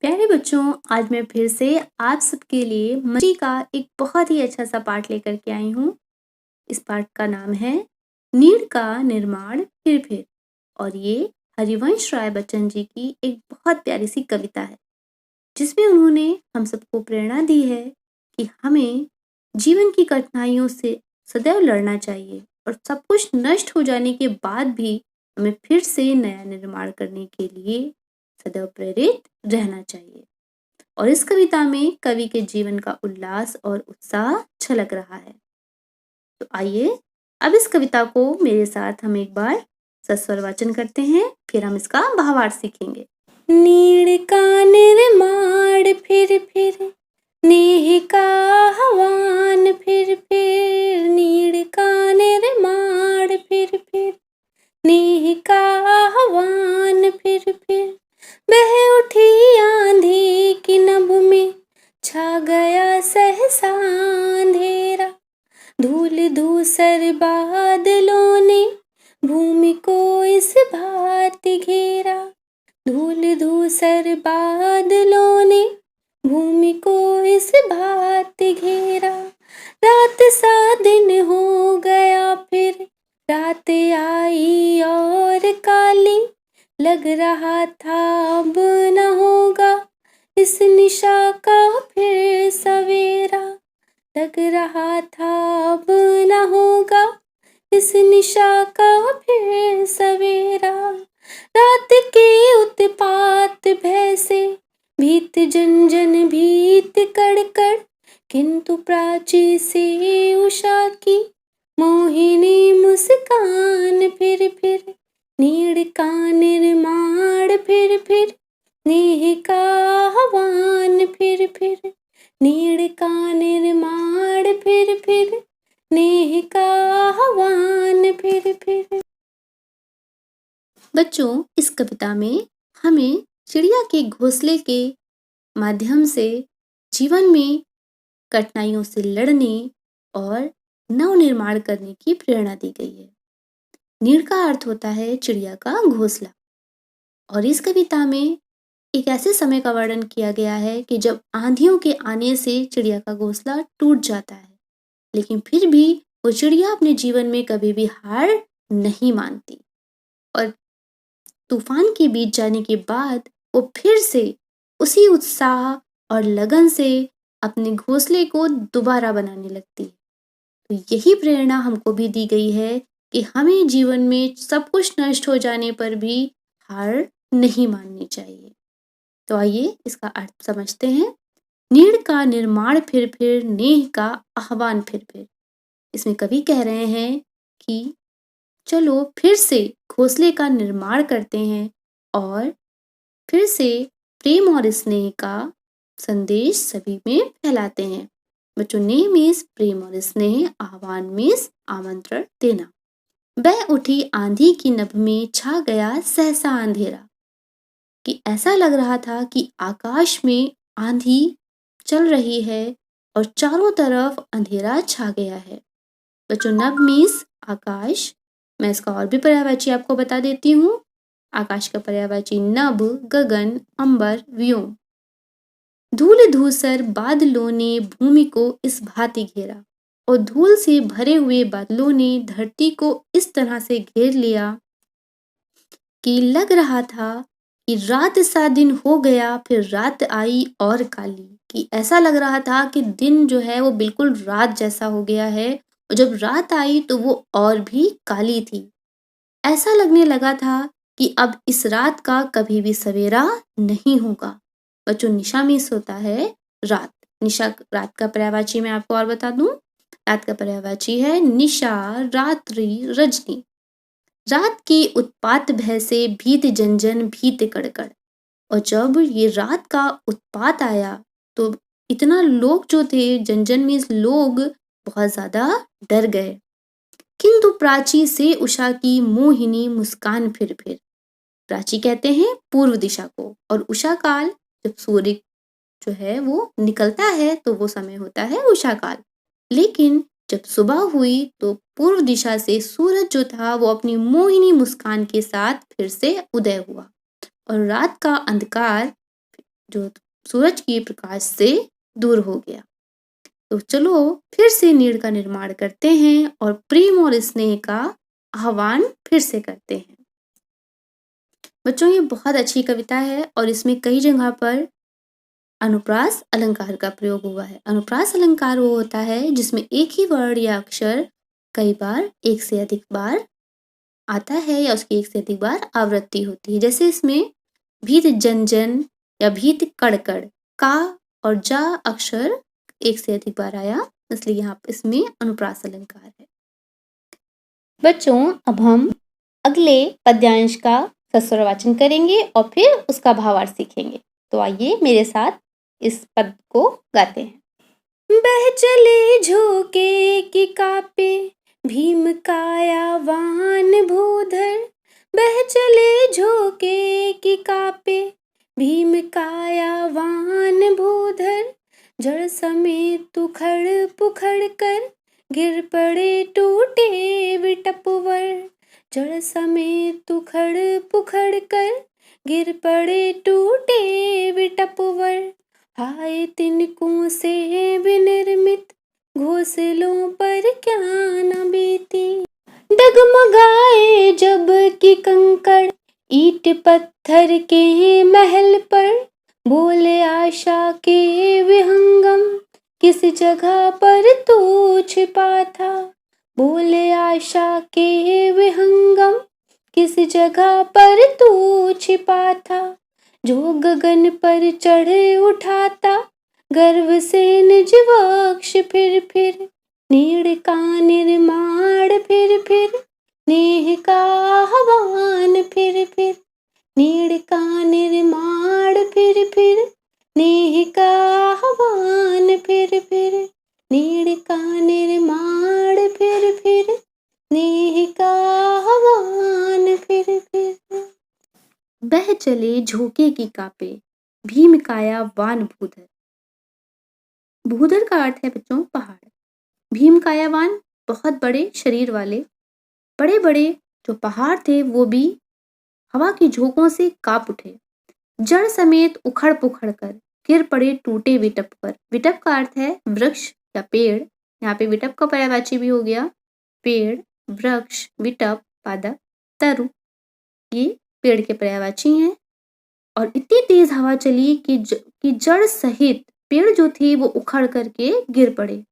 प्यारे बच्चों, आज मैं फिर से आप सबके लिए मछली का एक बहुत ही अच्छा सा पाठ लेकर के आई हूँ। इस पाठ का नाम है नीड़ का निर्माण फिर और ये हरिवंश राय बच्चन जी की एक बहुत प्यारी सी कविता है, जिसमें उन्होंने हम सबको प्रेरणा दी है कि हमें जीवन की कठिनाइयों से सदैव लड़ना चाहिए और सब कुछ नष्ट हो जाने के बाद भी हमें फिर से नया निर्माण करने के लिए सदैव प्रेरित रहना चाहिए। और इस कविता में कवि के जीवन का उल्लास और उत्साह छलक रहा है। तो आइए अब इस कविता को मेरे साथ हम एक बार सस्वर वाचन करते हैं, फिर हम इसका भावार्थ सीखेंगे। नीड़ का निर्माण फिर नेह का आह्वान फिर नीड़ का निर्माण फिर नेह का आह्वान फिर बह उठी आंधी की नभ में छा गया सहसा अंधेरा। धूल धूसर बादलों ने भूमि को इस भांति घेरा। धूल धूसर बादलों ने भूमि को इस भांति घेरा। रात सा दिन हो गया फिर रात आई और काली। लग रहा था अब न होगा इस निशा का फिर सवेरा। लग रहा था अब न होगा इस निशा का फिर सवेरा। रात के उत्पात भय से भीत जन भीत कड़कड़, किंतु प्राची से उषा की मोहिनी मुस्कान फिर नीड़ का निर्माण फिर नेह का आह्वान फिर नीड़ का निर्माण फिर नेह का आह्वान फिर। बच्चों, इस कविता में हमें चिड़िया के घोंसले के माध्यम से जीवन में कठिनाइयों से लड़ने और नवनिर्माण करने की प्रेरणा दी गई है। नीड़ का अर्थ होता है चिड़िया का घोंसला, और इस कविता में एक ऐसे समय का वर्णन किया गया है कि जब आंधियों के आने से चिड़िया का घोंसला टूट जाता है, लेकिन फिर भी वो चिड़िया अपने जीवन में कभी भी हार नहीं मानती और तूफान के बीच जाने के बाद वो फिर से उसी उत्साह और लगन से अपने घोंसले को दोबारा बनाने लगती है। तो यही प्रेरणा हमको भी दी गई है कि हमें जीवन में सब कुछ नष्ट हो जाने पर भी हार नहीं माननी चाहिए। तो आइए इसका अर्थ समझते हैं। नीड़ का निर्माण फिर नेह का आह्वान फिर। इसमें कवि कह रहे हैं कि चलो फिर से घोंसले का निर्माण करते हैं और फिर से प्रेम और स्नेह का संदेश सभी में फैलाते हैं। बच्चों, नेह मीन्स प्रेम और स्नेह, आह्वान मीन्स आमंत्रण देना। बह उठी आंधी की नभ में छा गया सहसा अंधेरा, कि ऐसा लग रहा था कि आकाश में आंधी चल रही है और चारों तरफ अंधेरा छा गया है। बच्चों, नभ मीन्स आकाश। मैं इसका और भी पर्यायवाची आपको बता देती हूँ। आकाश का पर्यायवाची नभ, गगन, अंबर, व्योम। धूल धूसर बादलों ने भूमि को इस भांति घेरा, और धूल से भरे हुए बादलों ने धरती को इस तरह से घेर लिया कि लग रहा था कि रात सा दिन हो गया फिर रात आई और काली। कि ऐसा लग रहा था कि दिन जो है वो बिल्कुल रात जैसा हो गया है, और जब रात आई तो वो और भी काली थी। ऐसा लगने लगा था कि अब इस रात का कभी भी सवेरा नहीं होगा। बच्चों, निशा मीन्स होता है रात। निशा रात का पर्यायवाची मैं आपको और बता दूं। रात का पर्यायवाची है निशा, रात्रि, रजनी। रात की उत्पात भय से भीत जन भीत कड़कड़, और जब ये रात का उत्पात आया तो इतना लोग जो थे, जन मीन्स लोग, बहुत ज्यादा डर गए। किंतु प्राची से उषा की मोहिनी मुस्कान फिर। प्राची कहते हैं पूर्व दिशा को, और उषा काल जब सूर्य जो है वो निकलता है तो वो समय होता है उषा काल। लेकिन जब सुबह हुई तो पूर्व दिशा से सूरज जो था वो अपनी मोहिनी मुस्कान के साथ फिर से उदय हुआ, और रात का अंधकार जो सूरज के प्रकाश से दूर हो गया। तो चलो फिर से नीड़ का निर्माण करते हैं और प्रेम और स्नेह का आह्वान फिर से करते हैं। बच्चों, ये बहुत अच्छी कविता है और इसमें कई जगह पर अनुप्रास अलंकार का प्रयोग हुआ है। अनुप्रास अलंकार वो होता है जिसमें एक ही वर्ण या अक्षर कई बार एक से अधिक बार आता है या उसकी एक से अधिक बार आवृत्ति होती है। जैसे इसमें भीत जन जन या भीत कड़ कड़, का और जा अक्षर एक से अधिक बार आया, इसलिए यहाँ इसमें अनुप्रास अलंकार है। बच्चों, अब हम अगले पद्यांश का सस्वर वाचन करेंगे और फिर उसका भावार्थ सीखेंगे। तो आइए मेरे साथ इस पद को गाते हैं। बह चले झोंके की कापे भीम कायावान भूधर, बह चले झोंके की कापे भीम कायावान भूधर, जड़ समेत उखड़ पुखड़ कर गिर पड़े टूटे विटपवर, जड़ समेत उखड़ पुखड़ कर गिर पड़े टूटे विटपवर, हाय तिनकों से विनिर्मित घोंसलों पर क्या न बीती, डगमगाए जब कि कंकड़ ईंट पत्थर के महल पर, बोले आशा के विहंगम किस जगह पर तू छिपा था, बोले आशा के विहंगम किस जगह पर तू छिपा था, जो गगन पर चढ़ उठाता गर्व से निज वक्ष फिर नीड़ का निर्माण फिर नेह का आह्वान फिर नीड़ का निर्माण फिर नेह का आह्वान फिर नीड़ का निर्माण फिर नेह का आह्वान फिर। बह चले झोंके की कापे भीम काया वान भूधर। भूधर का अर्थ है बच्चों पहाड़। भीम कायावान बहुत बड़े शरीर वाले बड़े बड़े जो पहाड़ थे वो भी हवा की झोंकों से कांप उठे, जड़ समेत उखड़ पुखड़ कर गिर पड़े टूटे विटप पर। विटप का अर्थ है वृक्ष या पेड़, यहाँ पे विटप का पर्यायवाची भी हो गया पेड़, वृक्ष, विटप, पादप, तरु, ये पेड़ के पर्यायवाची हैं। और इतनी तेज हवा चली कि जड़ सहित पेड़ जो थे वो उखड़ करके गिर पड़े,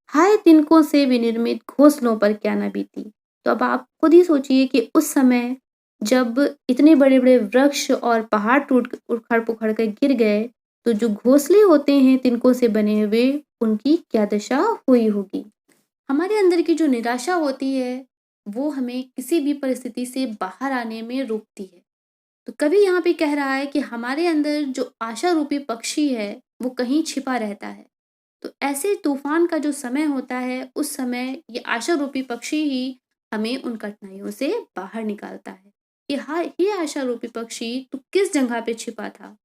हाय तिनकों से विनिर्मित घोंसलों पर क्या न बीती। तो अब आप खुद ही सोचिए कि उस समय जब इतने बड़े बड़े वृक्ष और पहाड़ टूट उखड़ पुखड़ कर गिर गए तो जो घोंसले होते हैं तिनकों से बने हुए उनकी क्या दशा हुई होगी। हमारे अंदर की जो निराशा होती है वो हमें किसी भी परिस्थिति से बाहर आने में रोकती है। तो कवि यहाँ पे कह रहा है कि हमारे अंदर जो आशा रूपी पक्षी है वो कहीं छिपा रहता है। तो ऐसे तूफान का जो समय होता है उस समय ये आशा रूपी पक्षी ही हमें उन कठिनाइयों से बाहर निकालता है कि हाँ, ये आशा रूपी पक्षी तू किस जगह पे छिपा था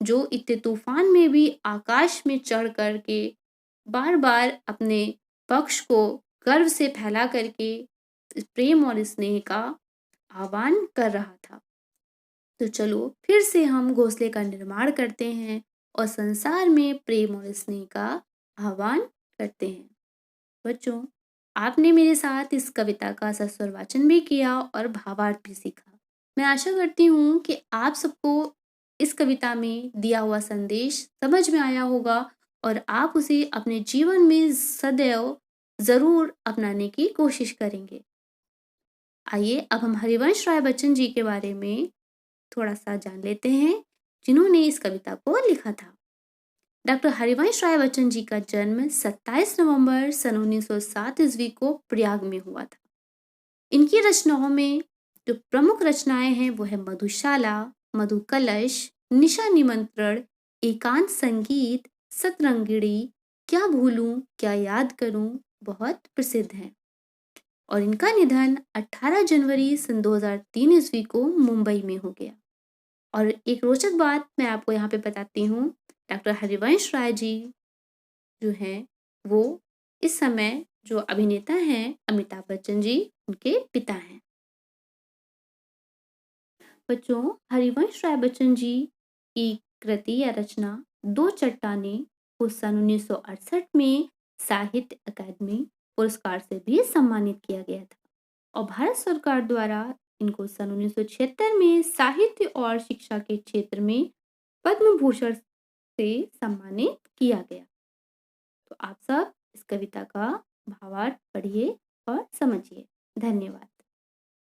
जो इतने तूफान में भी आकाश में चढ़ करके बार बार अपने पक्ष को गर्व से फैला करके प्रेम और स्नेह का आह्वान कर रहा था। तो चलो फिर से हम घोंसले का निर्माण करते हैं और संसार में प्रेम और स्नेह का आह्वान करते हैं। बच्चों, आपने मेरे साथ इस कविता का सस्वर वाचन भी किया और भावार्थ भी सीखा। मैं आशा करती हूँ कि आप सबको इस कविता में दिया हुआ संदेश समझ में आया होगा और आप उसे अपने जीवन में सदैव जरूर अपनाने की कोशिश करेंगे। आइए अब हम हरिवंश राय बच्चन जी के बारे में थोड़ा सा जान लेते हैं जिन्होंने इस कविता को लिखा था। डॉक्टर हरिवंश राय बच्चन जी का जन्म 27 नवंबर सन 1907 ईस्वी को प्रयाग में हुआ था। इनकी रचनाओं में जो प्रमुख रचनाएं हैं वो है मधुशाला, मधु कलश, निशा निमंत्रण, एकांत संगीत, सतरंगिणी, क्या भूलूं क्या याद करूं, बहुत प्रसिद्ध हैं। और इनका निधन 18 जनवरी सन 2003 ईस्वी को मुंबई में हो गया। और एक रोचक बात मैं आपको यहाँ पे बताती हूँ, डॉक्टर हरिवंश राय जी जो हैं वो इस समय जो अभिनेता हैं अमिताभ बच्चन जी उनके पिता हैं। बच्चों, हरिवंश राय बच्चन जी की कृति या रचना दो चट्टानें को सन 1968 में साहित्य अकादमी पुरस्कार से भी सम्मानित किया गया था और भारत सरकार द्वारा इनको सन 1976 में साहित्य और शिक्षा के क्षेत्र में पद्म भूषण से सम्मानित किया गया। तो आप सब इस कविता का भावार्थ पढ़िए और समझिए। धन्यवाद।